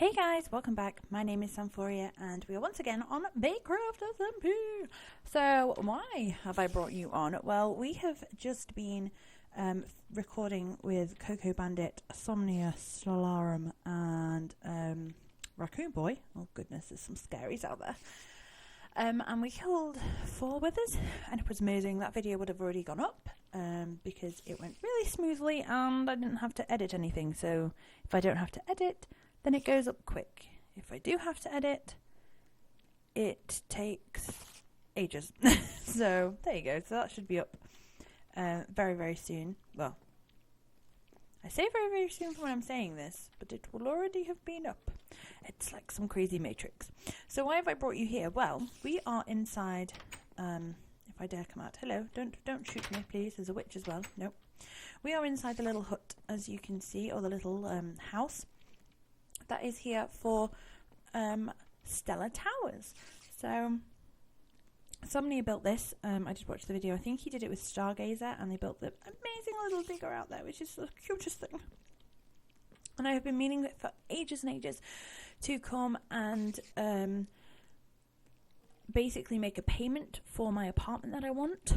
Hey guys, welcome back. My name is Samphorea and we are once again on Baycraft SMP. So why have I brought you on? Well, we have just been recording with Coco Bandit, Somnia, Solarum and Raccoon Boy. Oh goodness, there's some scaries out there. And we killed 4 withers and it was amazing. That video would have already gone up because it went really smoothly and I didn't have to edit anything. So if I don't have to edit, then it goes up quick. If I do have to edit, it takes ages. So there you go. So that should be up very, very soon. Well, I say very, very soon from when I'm saying this, but it will already have been up. It's like some crazy matrix. So why have I brought you here? Well, we are inside. If I dare come out. Hello, don't shoot me, please. There's a witch as well. Nope. We are inside the little hut, as you can see, or the little house that is here for Stellar Towers. So somebody built this. I did watch the video. I think he did it with Stargazer, and they built the amazing little digger out there, which is the cutest thing. And I have been meaning for ages and ages to come and basically make a payment for my apartment that I want.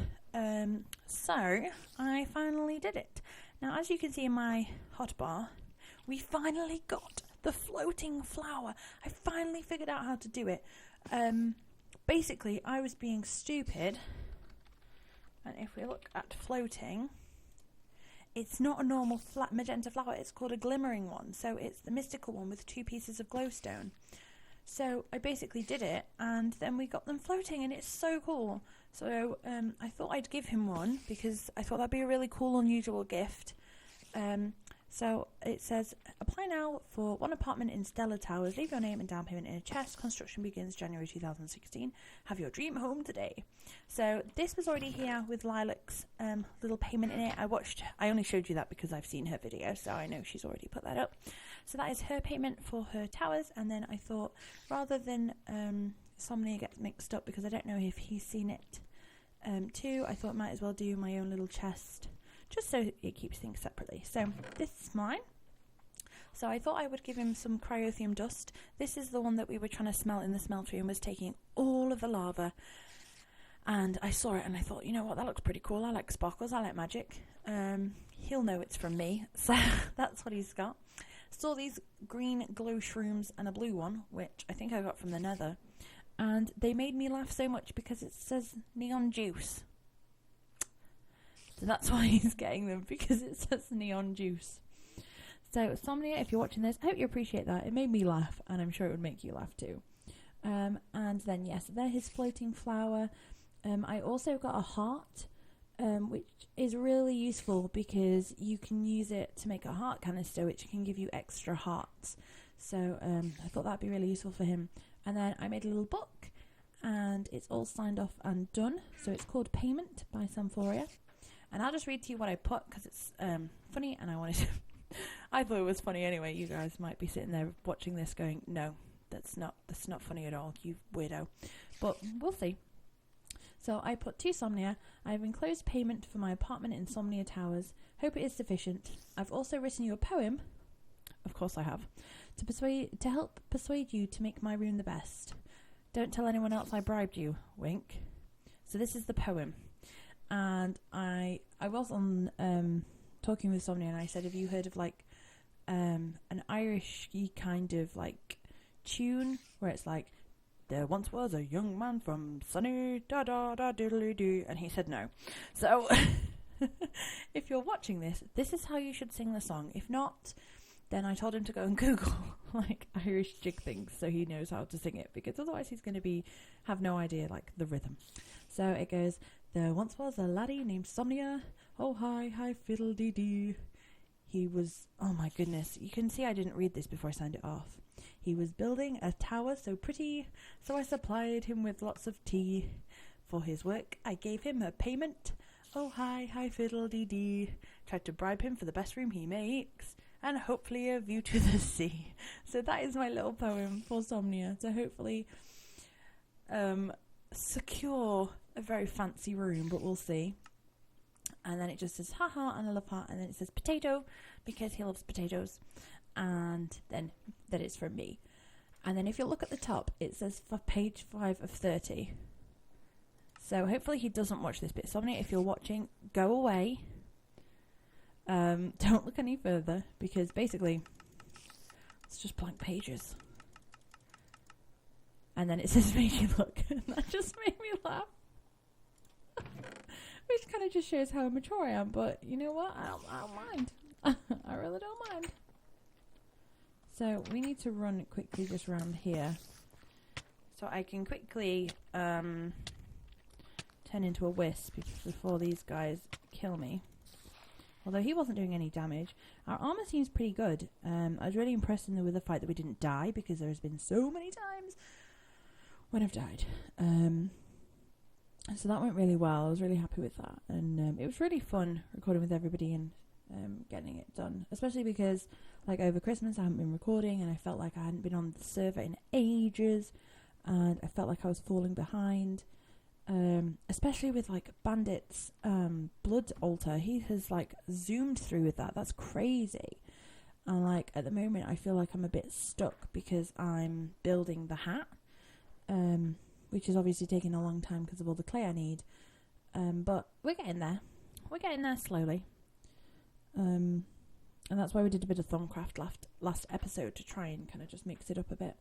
So I finally did it. Now, as you can see in my hotbar, we finally got the floating flower. I finally figured out how to do it. Basically, I was being stupid. And if we look at floating, it's not a normal flat magenta flower. It's called a glimmering one. So it's the mystical one with 2 pieces of glowstone. So I basically did it, and then we got them floating, and it's so cool. So I thought I'd give him one because I thought that'd be a really cool, unusual gift. So it says, apply now for 1 apartment in Stellar Towers. Leave your name and down payment in a chest. Construction begins January 2016. Have your dream home today. So this was already here with Lilac's little payment in it. I only showed you that because I've seen her video, so I know she's already put that up. So that is her payment for her towers. And then I thought, rather than Somnia gets mixed up, because I don't know if he's seen it too, I thought I might as well do my own little chest, just so it keeps things separately. So this is mine. So I thought I would give him some cryothium dust. This is the one that we were trying to smelt in the smeltery and was taking all of the lava. And I saw it and I thought, you know what, that looks pretty cool. I like sparkles, I like magic. He'll know it's from me. So that's what he's got. Saw these green glow shrooms and a blue one, which I think I got from the Nether. And they made me laugh so much because it says neon juice. So that's why he's getting them, because it says neon juice. So Somnia, if you're watching this, I hope you appreciate that. It made me laugh, and I'm sure it would make you laugh too. And then, yes, there his floating flower. I also got a heart, which is really useful because you can use it to make a heart canister, which can give you extra hearts. So I thought that'd be really useful for him. And then I made a little book, and it's all signed off and done. So it's called Payment by Samphorea. And I'll just read to you what I put because it's funny and I wanted to. I thought it was funny anyway. You guys might be sitting there watching this going, no, that's not funny at all, you weirdo. But we'll see. So I put to Somnia, I have enclosed payment for my apartment in Somnia Towers. Hope it is sufficient. I've also written you a poem, of course I have, to help persuade you to make my room the best. Don't tell anyone else I bribed you, wink. So this is the poem. And I was on talking with Somnia, and I said, have you heard of like an Irish-y kind of like tune where it's like, there once was a young man from sunny da da da doodly doo, and he said no. So if you're watching this is how you should sing the song. If not, then I told him to go and Google like Irish jig things so he knows how to sing it, because otherwise he's going to have no idea like the rhythm. So it goes, there once was a laddie named Somnia. Oh, hi, fiddle-dee-dee. He was, oh my goodness, you can see I didn't read this before I signed it off. He was building a tower so pretty, so I supplied him with lots of tea. For his work, I gave him a payment. Oh, hi, fiddle-dee-dee. Tried to bribe him for the best room he makes, and hopefully a view to the sea. So that is my little poem for Somnia, to hopefully secure a very fancy room, but we'll see. And then it just says haha and a love heart, and then it says potato because he loves potatoes. and then that it's from me. And then if you look at the top, it says for page 5 of 30. So hopefully he doesn't watch this bit. Somnia, if you're watching, go away. Don't look any further, because basically it's just blank pages. And then it says make you look. And that just made me laugh. Which kind of just shows how immature I am. But you know what? I don't mind. I really don't mind. So we need to run quickly just around here. So I can quickly turn into a wisp before these guys kill me. Although he wasn't doing any damage. Our armor seems pretty good. I was really impressed in the Wither fight that we didn't die, because there has been so many times when I've died. So that went really well. I was really happy with that. And it was really fun recording with everybody and getting it done. Especially because, like, over Christmas I hadn't been recording, and I felt like I hadn't been on the server in ages. And I felt like I was falling behind. Especially with, like, Bandit's blood altar. He has, like, zoomed through with that. That's crazy. And, like, at the moment I feel like I'm a bit stuck because I'm building the hat. Which is obviously taking a long time because of all the clay I need. But we're getting there. We're getting there slowly. And that's why we did a bit of Thaumcraft last episode, to try and kind of just mix it up a bit.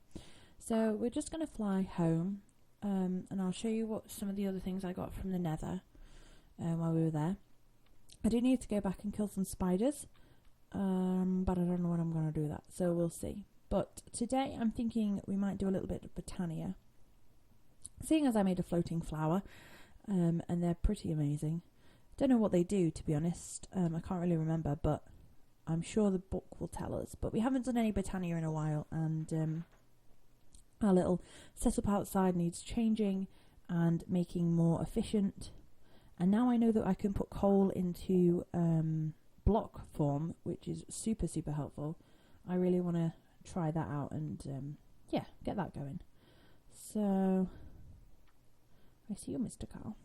So we're just going to fly home. And I'll show you what some of the other things I got from the Nether while we were there. I do need to go back and kill some spiders. But I don't know when I'm going to do that. So we'll see. But today I'm thinking we might do a little bit of Botania. Seeing as I made a floating flower, and they're pretty amazing. Don't know what they do, to be honest. I can't really remember, but I'm sure the book will tell us. But we haven't done any Botania in a while, and our little setup outside needs changing and making more efficient. And now I know that I can put coal into block form, which is super, super helpful. I really want to try that out and, yeah, get that going. So I see you, Mr. Carl.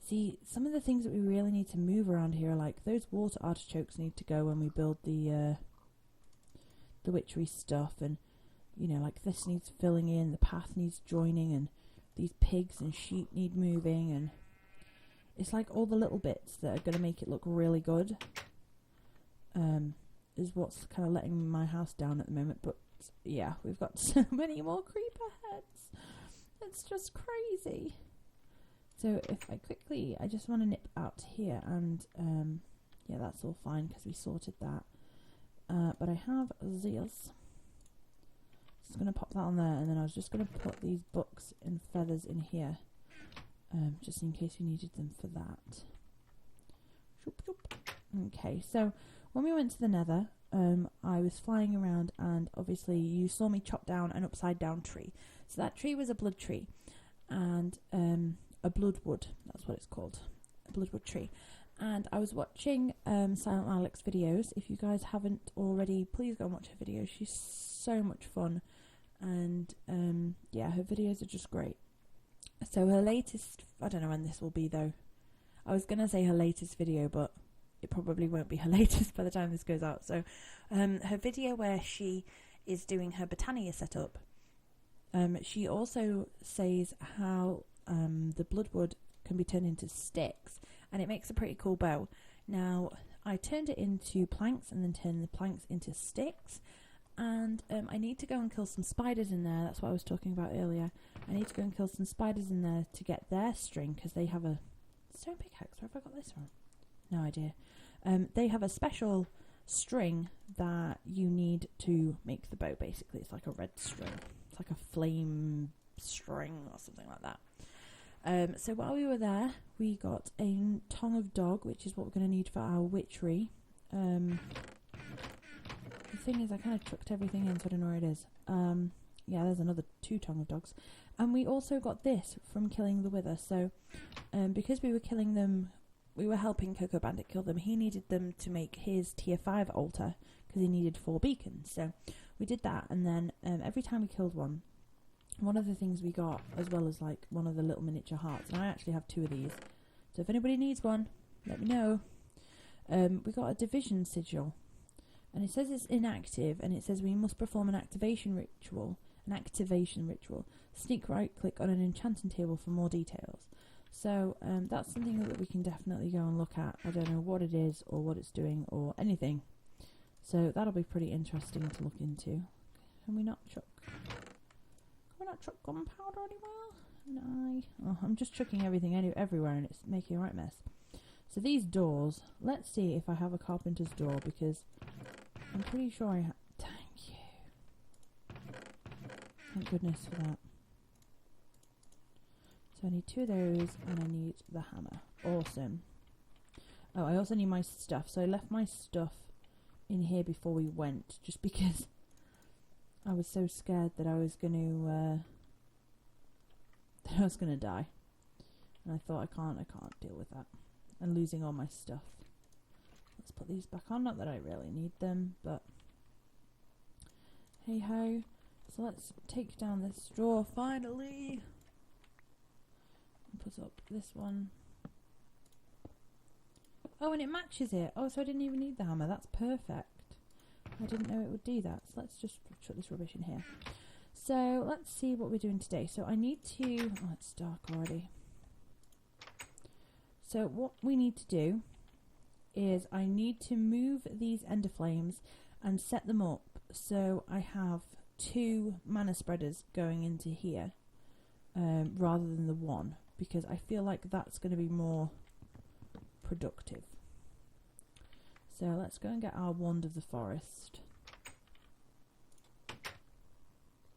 See, some of the things that we really need to move around here, like those water artichokes need to go when we build the witchery stuff, and you know, like this needs filling in, the path needs joining, and these pigs and sheep need moving, and it's like all the little bits that are going to make it look really good is what's kind of letting my house down at the moment. But yeah, we've got so many more creeper heads. It's just crazy. So if I just want to nip out here, and yeah, that's all fine because we sorted that. But I have these. Just going to pop that on there, and then I was just going to put these books and feathers in here, just in case we needed them for that. Okay, so when we went to the Nether, I was flying around, and obviously you saw me chop down an upside down tree. So that tree was a blood tree, and a bloodwood, that's what it's called, a bloodwood tree. And I was watching Silent Alex videos. If you guys haven't already, please go and watch her videos. She's so much fun, and yeah, her videos are just great. So her latest, I don't know when this will be though. I was going to say her latest video, but it probably won't be her latest by the time this goes out. So her video where she is doing her Botania setup, she also says how the bloodwood can be turned into sticks, and it makes a pretty cool bow. Now, I turned it into planks and then turned the planks into sticks, and I need to go and kill some spiders in there. That's what I was talking about earlier. I need to go and kill some spiders in there to get their string, because they have a stone pickaxe. Where have I got this from? No idea. They have a special string that you need to make the bow, basically. It's like a red string. It's like a flame string or something like that. So while we were there, we got a tongue of dog, which is what we're going to need for our witchery. The thing is, I kind of chucked everything in, so I don't know where it is. Yeah, there's another 2 tongue of dogs. And we also got this from killing the Wither. So because we were killing them, we were helping Coco Bandit kill them. He needed them to make his tier 5 altar, because he needed 4 beacons. So we did that, and then every time we killed one of the things we got, as well as like one of the little miniature hearts, and I actually have 2 of these, so if anybody needs one, let me know. We got a division sigil, And it says it's inactive, and it says we must perform an activation ritual. Sneak right click on an enchanting table for more details. So that's something that we can definitely go and look at. I don't know what it is or what it's doing or anything. So that'll be pretty interesting to look into. Can we not chuck gunpowder anywhere? No. I'm just chucking everything everywhere, and it's making a right mess. So these doors, let's see if I have a carpenter's door, because I'm pretty sure I have. Thank you. Thank goodness for that. So I need 2 of those, and I need the hammer. Awesome. Oh, I also need my stuff. So I left my stuff in here before we went, just because I was so scared that I was going to die. And I thought, I can't deal with that. And losing all my stuff. Let's put these back on. Not that I really need them, but hey ho. So let's take down this straw finally. And put up this one. Oh, and it matches it. Oh, so I didn't even need the hammer. That's perfect. I didn't know it would do that. So let's just chuck this rubbish in here. So let's see what we're doing today. So I need to... Oh, it's dark already. So what we need to do is I need to move these ender flames and set them up so I have 2 mana spreaders going into here rather than the 1, because I feel like that's going to be more productive. So let's go and get our wand of the forest.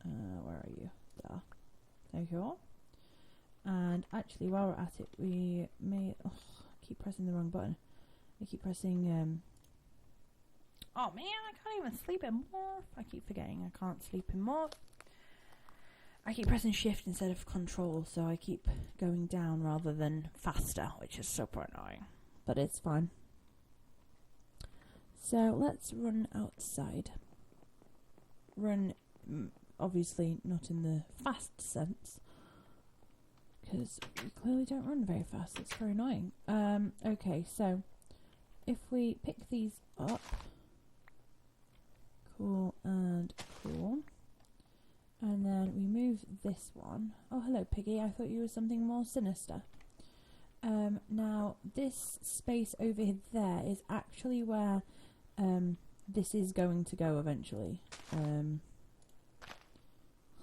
Where are you? There. There you are. And actually, while we're at it, we may... Oh, I keep pressing the wrong button. I keep pressing... Oh man, I can't even sleep in morph. I keep forgetting I can't sleep in morph. I keep pressing shift instead of control, so I keep going down rather than faster, which is super annoying. But it's fine. So let's run outside. Run, obviously not in the fast sense, because we clearly don't run very fast. It's very annoying. Okay, so if we pick these up, cool and cool, and then we move this one. Oh, hello, Piggy. I thought you were something more sinister. Now this space over there is actually where this is going to go eventually.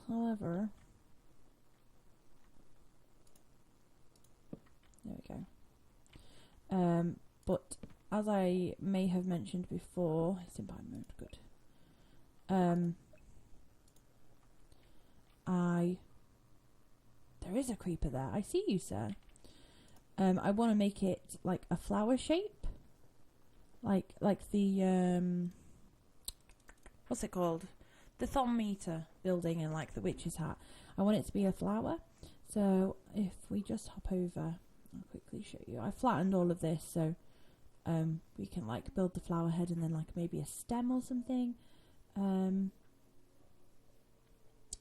However, there we go. But as I may have mentioned before, it's in bind mode, good. There is a creeper there. I see you, sir. I want to make it like a flower shape, like the what's it called? The thermometer building in like the witch's hat. I want it to be a flower. So if we just hop over, I'll quickly show you. I flattened all of this so we can like build the flower head and then like maybe a stem or something.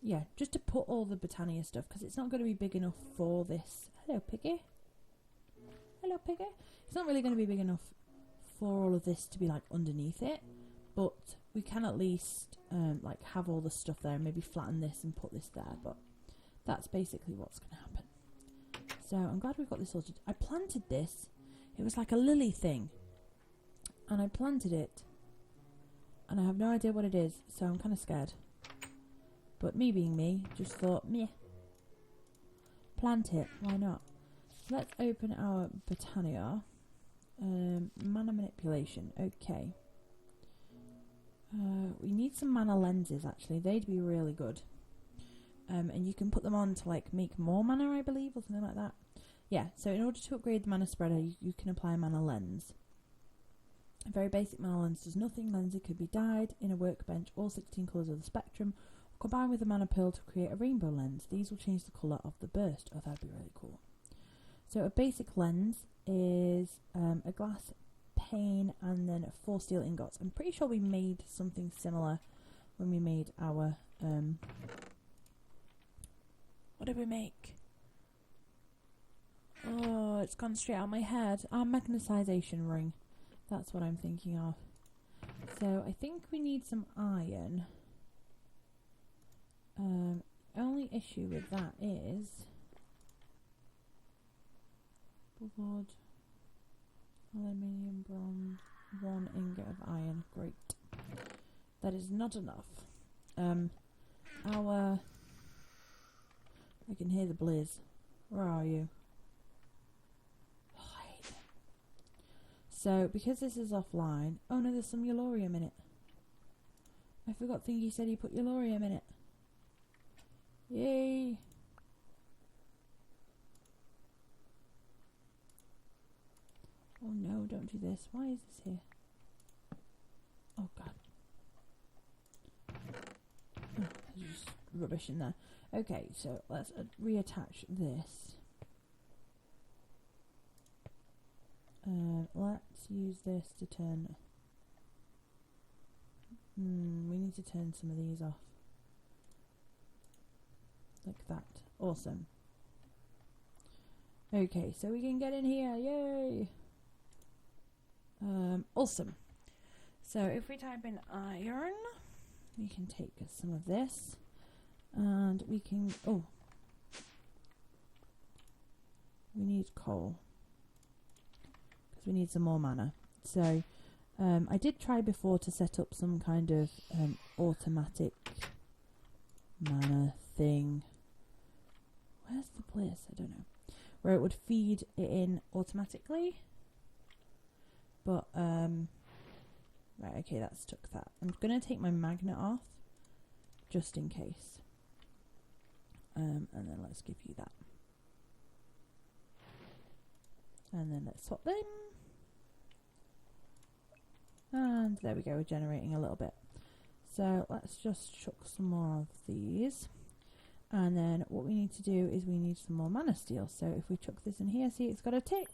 Yeah, just to put all the Botania stuff, because it's not going to be big enough for this. Hello, Piggy. Hello, Piggy. It's not really going to be big enough for all of this to be like underneath it, but we can at least like have all the stuff there and maybe flatten this and put this there. But that's basically what's going to happen. So I'm glad we've got this sorted. I planted this. It was like a lily thing, and I planted it, and I have no idea what it is, so I'm kind of scared. But me being me, just thought, meh, plant it, why not? So let's open our Botania. Mana manipulation, okay. We need some mana lenses, actually. They'd be really good. And you can put them on to like make more mana, I believe, or something like that. Yeah, so in order to upgrade the mana spreader, you can apply a mana lens. A very basic mana lens does nothing. Lens could be dyed in a workbench, all 16 colours of the spectrum, or combined with a mana pearl to create a rainbow lens. These will change the colour of the burst. Oh, that'd be really cool. So a basic lens is a glass pane and then 4 steel ingots. I'm pretty sure we made something similar when we made our... what did we make? Oh, it's gone straight out of my head. Our magnetisation ring. That's what I'm thinking of. So I think we need some iron. Only issue with that is blood, aluminium, bronze, 1 ingot of iron. Great. That is not enough. I can hear the blizz. Where are you? Oh, I hate it. So, because this is offline... Oh no, there's some Eulorium in it. I forgot Thingy said he put Eulorium in it. Yay! Oh no, don't do this. Why is this here? Oh god. Oh, there's just rubbish in there. Okay, so let's reattach this. Let's use this to turn... we need to turn some of these off. Like that. Awesome. Okay, so we can get in here. Yay! Awesome. So if we type in iron, we can take some of this. And we can... Oh. We need coal. Because we need some more mana. So, I did try before to set up some kind of automatic mana thing. Where's the bliss? I don't know. Where it would feed it in automatically. But, right, okay, that's took that. I'm going to take my magnet off. Just in case. And then let's give you that. And then let's swap them. And there we go, we're generating a little bit. So let's just chuck some more of these. And then what we need to do is we need some more mana steel. So if we chuck this in here, see it's got a tick.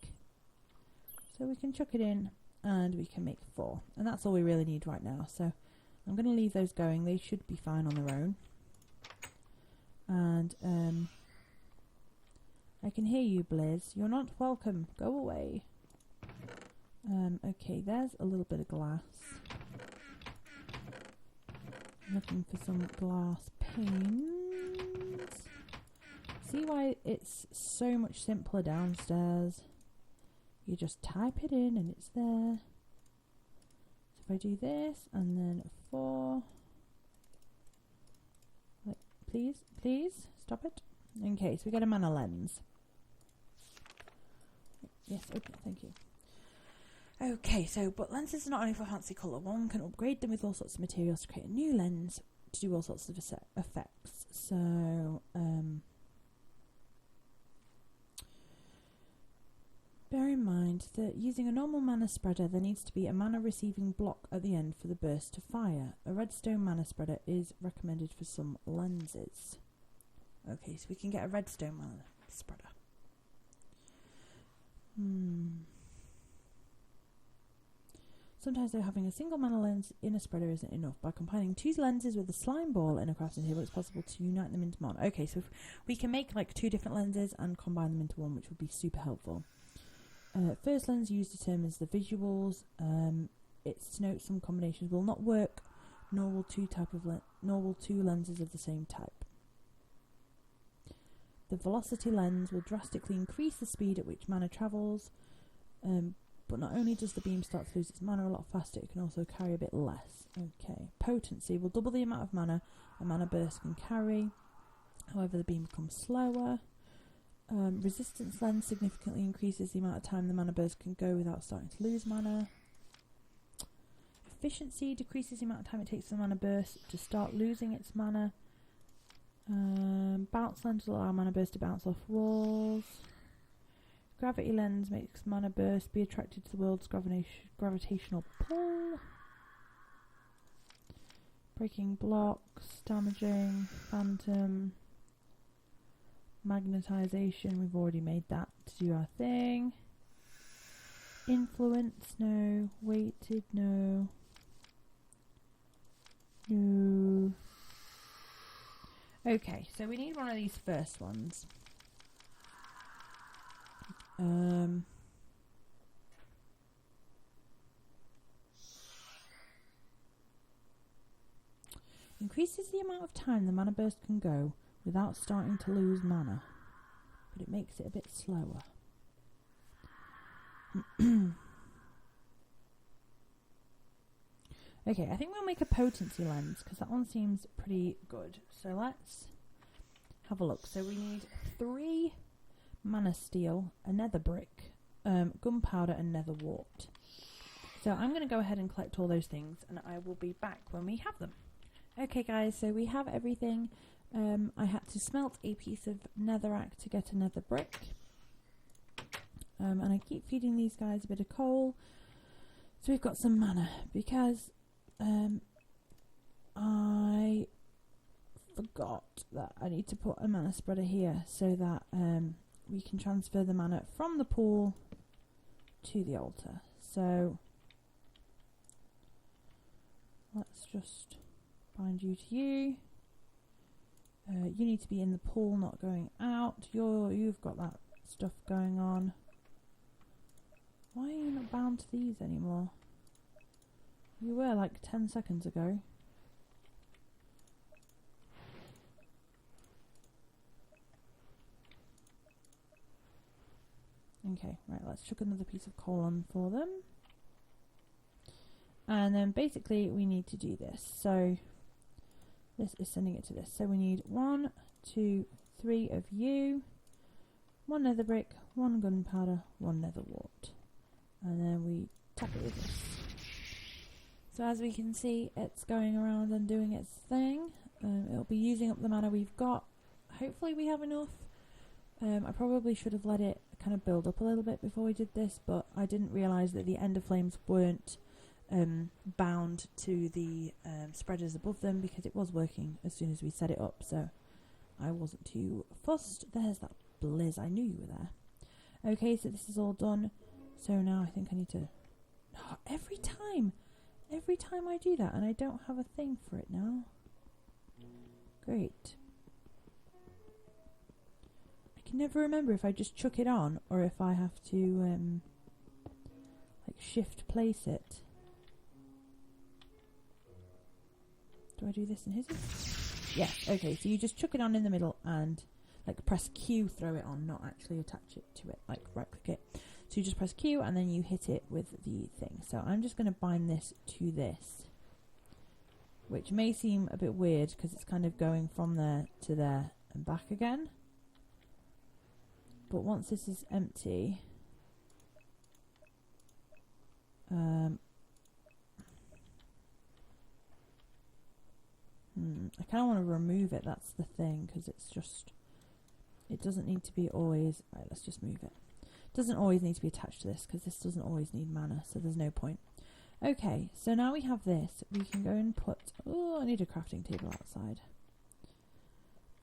So we can chuck it in and we can make 4. And that's all we really need right now. So I'm going to leave those going. They should be fine on their own. And I can hear you, Blizz. You're not welcome. Go away. Okay, there's a little bit of glass. Looking for some glass panes. See why it's so much simpler downstairs? You just type it in and it's there. So if I do this and then 4. Like, please, stop it. Okay, so we get a mana lens. Yes, okay, thank you. Okay, so, but lenses are not only for fancy colour. One can upgrade them with all sorts of materials to create a new lens to do all sorts of effects. So, bear in mind that using a normal mana spreader, there needs to be a mana receiving block at the end for the burst to fire. A redstone mana spreader is recommended for some lenses. Okay, so we can get a redstone mana spreader. Sometimes though, having a single mana lens in a spreader isn't enough. By combining 2 lenses with a slime ball in a crafting table, it's possible to unite them into one. Okay, so if we can make like 2 different lenses and combine them into one, which would be super helpful. First lens used determines the visuals. It denotes some combinations will not work, nor will 2 lenses of the same type. The velocity lens will drastically increase the speed at which mana travels, but not only does the beam start to lose its mana a lot faster, it can also carry a bit less. Okay. Potency will double the amount of mana a mana burst can carry, however the beam becomes slower. Resistance lens significantly increases the amount of time the mana burst can go without starting to lose mana. Efficiency decreases the amount of time it takes the mana burst to start losing its mana. Bounce lens will allow mana burst to bounce off walls. Gravity lens makes mana burst be attracted to the world's gravitational pull. Breaking blocks, damaging, phantom, magnetization, we've already made that to do our thing. Influence, no. Weighted, no. No. Okay, so we need one of these first ones. Increases the amount of time the mana burst can go without starting to lose mana, but it makes it a bit slower. Okay, I think we'll make a potency lens because that one seems pretty good. So let's have a look. So we need 3 mana steel, a nether brick, gunpowder and nether wart. So I'm going to go ahead and collect all those things and I will be back when we have them. Okay guys, so we have everything. I had to smelt a piece of netherrack to get a nether brick. And I keep feeding these guys a bit of coal. So we've got some mana because I forgot that I need to put a mana spreader here so that we can transfer the mana from the pool to the altar. So let's just bind you to you. You need to be in the pool, not going out. You've got that stuff going on. Why are you not bound to these anymore? You were like 10 seconds ago. Okay, right, let's chuck another piece of coal on for them. And then basically we need to do this. So this is sending it to this. So we need 1, 2, 3 of you, 1 nether brick, 1 gunpowder, 1 nether wart. And then we tap it with this. So as we can see, it's going around and doing its thing. It'll be using up the mana we've got. Hopefully we have enough. I probably should have let it kind of build up a little bit before we did this, but I didn't realise that the ender flames weren't bound to the spreaders above them because it was working as soon as we set it up, so I wasn't too fussed. There's that Blizz, I knew you were there. Okay, so this is all done. So now I think I need to... Oh, every time I do that and I don't have a thing for it now. Great. I can never remember if I just chuck it on or if I have to like shift place it. Do I do this and hit it? Yeah, okay, so you just chuck it on in the middle and like press Q, throw it on, not actually attach it to it, like right click it. So you just press Q and then you hit it with the thing. So I'm just going to bind this to this, which may seem a bit weird because it's kind of going from there to there and back again. But once this is empty, I kind of want to remove it, that's the thing, because it's just, it doesn't need to be always, right, let's just move it. Doesn't always need to be attached to this because this doesn't always need mana, so there's no point. Okay, so now we have this, we can go and put, oh, I need a crafting table outside.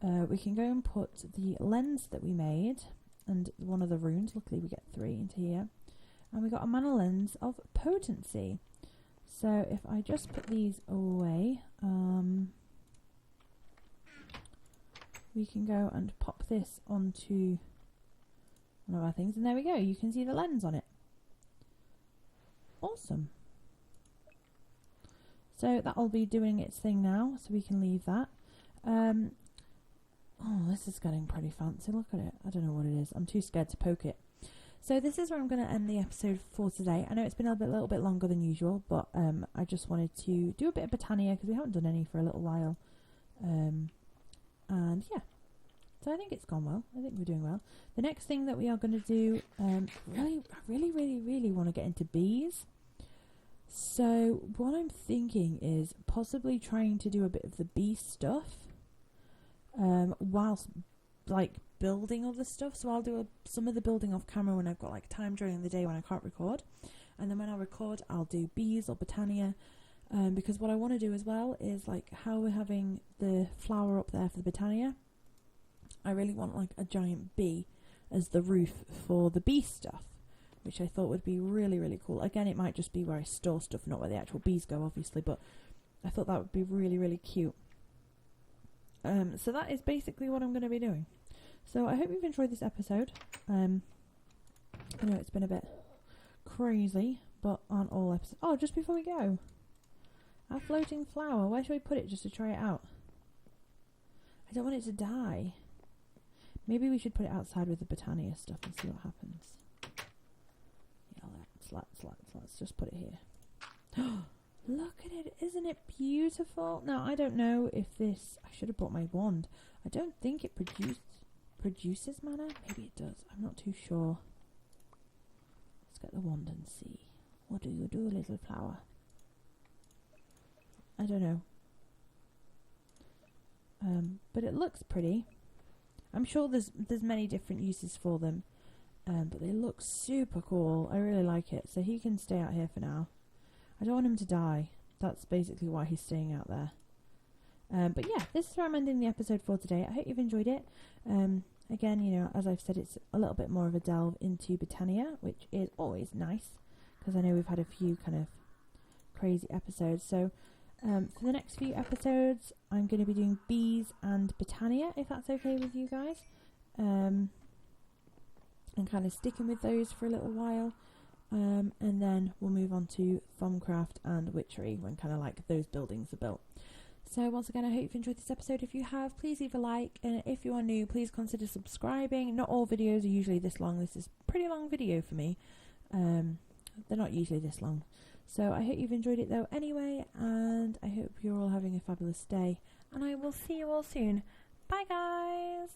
We can go and put the lens that we made and one of the runes, luckily we get 3 into here, and we got a mana lens of potency. So if I just put these away, we can go and pop this onto one of our things, and there we go, you can see the lens on it. Awesome. So that'll be doing its thing now, so we can leave that. Oh, this is getting pretty fancy, look at it. I don't know what it is, I'm too scared to poke it. So this is where I'm going to end the episode for today. I know it's been a little bit longer than usual, but I just wanted to do a bit of Botania because we haven't done any for a little while. And yeah, so I think it's gone well. I think we're doing well. The next thing that we are going to do, I really want to get into bees. So what I'm thinking is possibly trying to do a bit of the bee stuff whilst like building other stuff. So I'll do some of the building off camera when I've got like time during the day when I can't record, and then when I record I'll do bees or Botania, because what I want to do as well is like how we're having the flower up there for the Botania, I really want like a giant bee as the roof for the bee stuff, which I thought would be really cool. Again, it might just be where I store stuff, not where the actual bees go obviously, but I thought that would be really cute. So that is basically what I'm going to be doing. So I hope you've enjoyed this episode. I know it's been a bit crazy, but on all episodes... Oh, just before we go, Our floating flower. Where should we put it just to try it out? I don't want it to die. Maybe we should put it outside with the Botania stuff and see what happens. Yeah, let's just put it here. Look at it. Isn't it beautiful? Now, I don't know if this... I should have brought my wand. I don't think it produces mana. Maybe it does. I'm not too sure. Let's get the wand and see. What do you do, little flower? I don't know. But it looks pretty. I'm sure there's many different uses for them. But they look super cool. I really like it. So he can stay out here for now. I don't want him to die. That's basically why he's staying out there. But yeah, this is where I'm ending the episode for today. I hope you've enjoyed it. Again, you know, as I've said, it's a little bit more of a delve into Botania, which is always nice, because I know we've had a few kind of crazy episodes. So for the next few episodes, I'm going to be doing bees and Botania, if that's okay with you guys. And kind of sticking with those for a little while. And then we'll move on to Thaumcraft and Witchery when kind of like those buildings are built. So once again, I hope you've enjoyed this episode. If you have, please leave a like. And if you are new, please consider subscribing. Not all videos are usually this long. This is a pretty long video for me. They're not usually this long. So I hope you've enjoyed it though anyway. And I hope you're all having a fabulous day. And I will see you all soon. Bye guys!